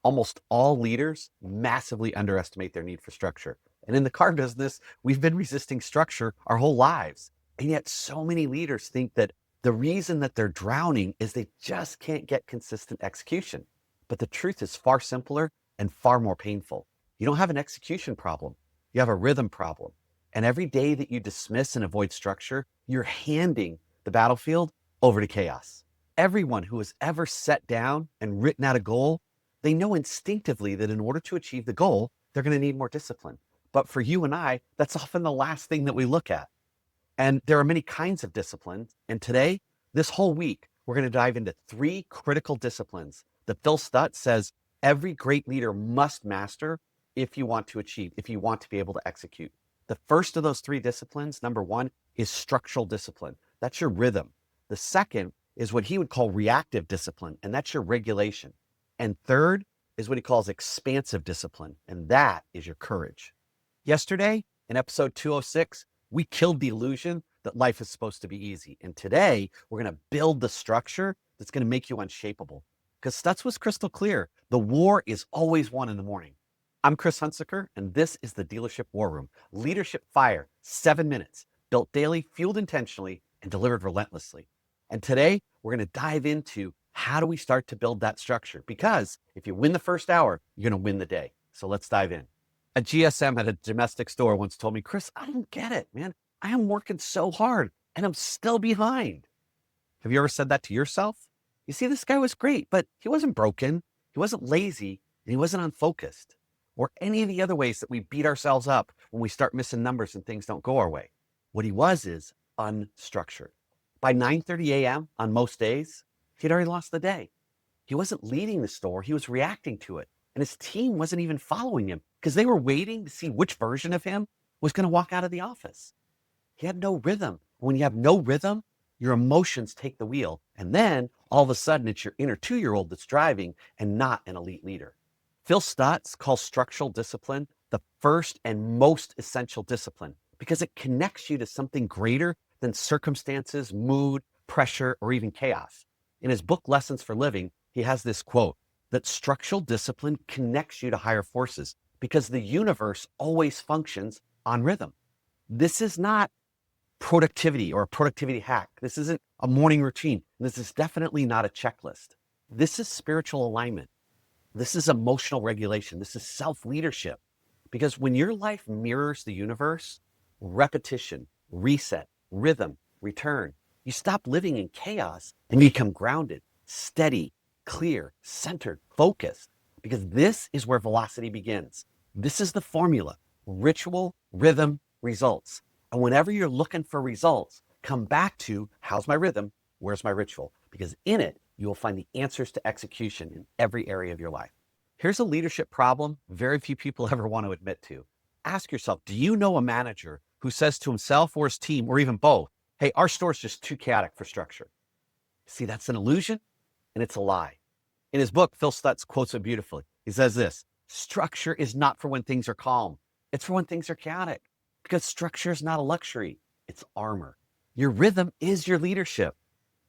Almost all leaders massively underestimate their need for structure. And in the car business, we've been resisting structure our whole lives. And yet so many leaders think that the reason that they're drowning is they just can't get consistent execution. But the truth is far simpler and far more painful. You don't have an execution problem. You have a rhythm problem. And every day that you dismiss and avoid structure, you're handing the battlefield over to chaos. Everyone who has ever sat down and written out a goal, they know instinctively that in order to achieve the goal, they're going to need more discipline. But for you and I, that's often the last thing that we look at. And there are many kinds of disciplines. And today, this whole week, we're going to dive into 3 critical disciplines that Phil Stutz says every great leader must master if you want to achieve, if you want to be able to execute. The first of those 3 disciplines, number 1, is structural discipline. That's your rhythm. The second is what he would call reactive discipline, and that's your regulation. And third is what he calls expansive discipline, and that is your courage. Yesterday, in episode 206, we killed the illusion that life is supposed to be easy. And today, we're going to build the structure that's going to make you unshakable. Because Stutz was crystal clear. The war is always won in the morning. I'm Chris Hunsaker, and this is the Dealership War Room. Leadership fire, 7 minutes, built daily, fueled intentionally, and delivered relentlessly. And today, we're going to dive into how do we start to build that structure? Because if you win the first hour, you're going to win the day. So let's dive in. A GSM at a domestic store once told me, Chris, I don't get it, man. I am working so hard and I'm still behind. Have you ever said that to yourself? You see, this guy was great, but he wasn't broken. He wasn't lazy and he wasn't unfocused or any of the other ways that we beat ourselves up when we start missing numbers and things don't go our way. What he was is unstructured. By 9:30 a.m. on most days, he'd already lost the day. He wasn't leading the store. He was reacting to it. And his team wasn't even following him because they were waiting to see which version of him was going to walk out of the office. He had no rhythm. When you have no rhythm, your emotions take the wheel. And then all of a sudden, it's your inner 2-year-old that's driving and not an elite leader. Phil Stutz calls structural discipline the first and most essential discipline because it connects you to something greater than circumstances, mood, pressure, or even chaos. In his book, Lessons for Living, he has this quote that structural discipline connects you to higher forces because the universe always functions on rhythm. This is not productivity or a productivity hack. This isn't a morning routine. This is definitely not a checklist. This is spiritual alignment. This is emotional regulation. This is self-leadership. Because when your life mirrors the universe, repetition, reset, rhythm, return, you stop living in chaos and you become grounded, steady, clear, centered, focused, because this is where velocity begins. This is the formula: ritual, rhythm, results. And whenever you're looking for results, come back to how's my rhythm, where's my ritual? Because in it, you will find the answers to execution in every area of your life. Here's a leadership problem very few people ever want to admit to. Ask yourself, do you know a manager who says to himself or his team, or even both, hey, our store's just too chaotic for structure? See, that's an illusion and it's a lie. In his book, Phil Stutz quotes it beautifully. He says this: structure is not for when things are calm. It's for when things are chaotic, because structure is not a luxury. It's armor. Your rhythm is your leadership.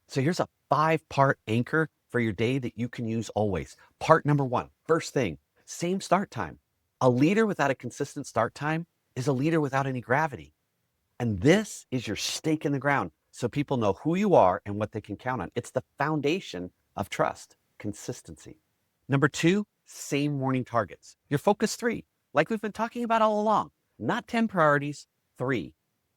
So here's a 5-part anchor for your day that you can use always. Part number 1, first thing, same start time. A leader without a consistent start time is a leader without any gravity. And this is your stake in the ground so people know who you are and what they can count on. It's the foundation of trust. Consistency. Number 2, same morning targets. Your focus 3, like we've been talking about all along, not 10 priorities, 3.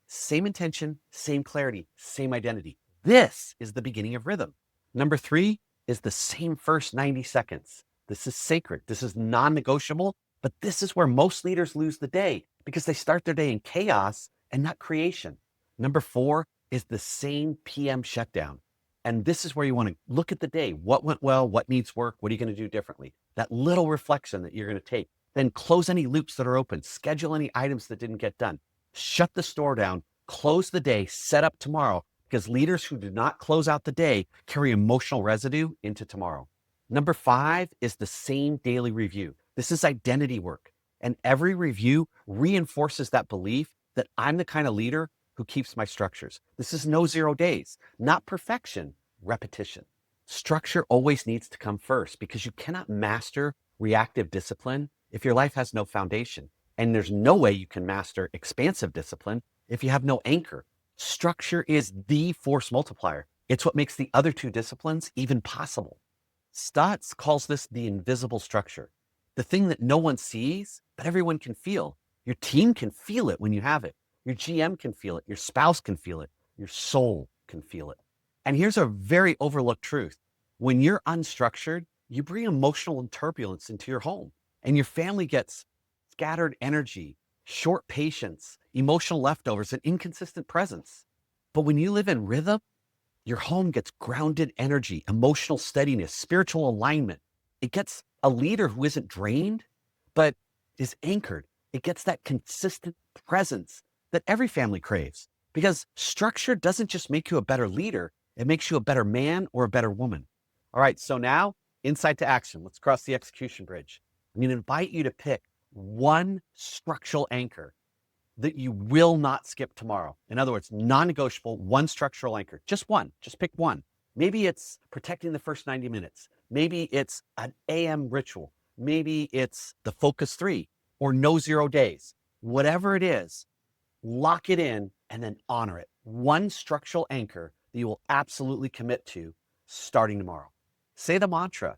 Same intention, same clarity, same identity. This is the beginning of rhythm. Number 3 is the same first 90 seconds. This is sacred. This is non-negotiable, but this is where most leaders lose the day because they start their day in chaos and not creation. Number 4 is the same PM shutdown. And this is where you want to look at the day. What went well? What needs work? What are you going to do differently? That little reflection that you're going to take. Then close any loops that are open. Schedule any items that didn't get done. Shut the store down. Close the day. Set up tomorrow. Because leaders who do not close out the day carry emotional residue into tomorrow. Number 5 is the same daily review. This is identity work. And every review reinforces that belief that I'm the kind of leader who keeps my structures. This is no 0 days, not perfection, repetition. Structure always needs to come first because you cannot master reactive discipline if your life has no foundation. And there's no way you can master expansive discipline if you have no anchor. Structure is the force multiplier. It's what makes the other two disciplines even possible. Stutz calls this the invisible structure, the thing that no one sees, but everyone can feel. Your team can feel it when you have it. Your GM can feel it. Your spouse can feel it. Your soul can feel it. And here's a very overlooked truth. When you're unstructured, you bring emotional turbulence into your home, and your family gets scattered energy, short patience, emotional leftovers, and inconsistent presence. But when you live in rhythm, your home gets grounded energy, emotional steadiness, spiritual alignment. It gets a leader who isn't drained, but is anchored. It gets that consistent presence that every family craves. Because structure doesn't just make you a better leader, it makes you a better man or a better woman. All right, so now, insight to action. Let's cross the execution bridge. I'm going to invite you to pick one structural anchor that you will not skip tomorrow. In other words, non-negotiable, one structural anchor. Just one. Just pick one. Maybe it's protecting the first 90 minutes. Maybe it's an AM ritual. Maybe it's the Focus 3 or no 0 days. Whatever it is, lock it in and then honor it. One structural anchor that you will absolutely commit to starting tomorrow. Say the mantra,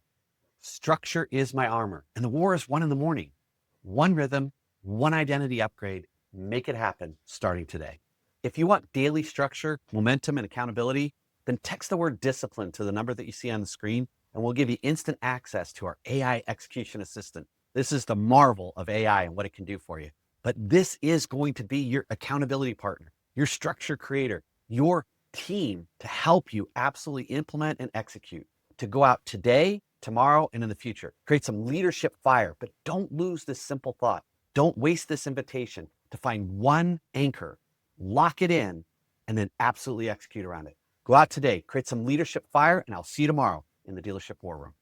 structure is my armor, and the war is won in the morning. One rhythm, one identity upgrade. Make it happen starting today. If you want daily structure, momentum, and accountability, then text the word discipline to the number that you see on the screen, and we'll give you instant access to our AI execution assistant. This is the marvel of AI and what it can do for you. But this is going to be your accountability partner, your structure creator, your team to help you absolutely implement and execute, to go out today, tomorrow, and in the future. Create some leadership fire, but don't lose this simple thought. Don't waste this invitation to find one anchor, lock it in, and then absolutely execute around it. Go out today, create some leadership fire, and I'll see you tomorrow in the Dealership War Room.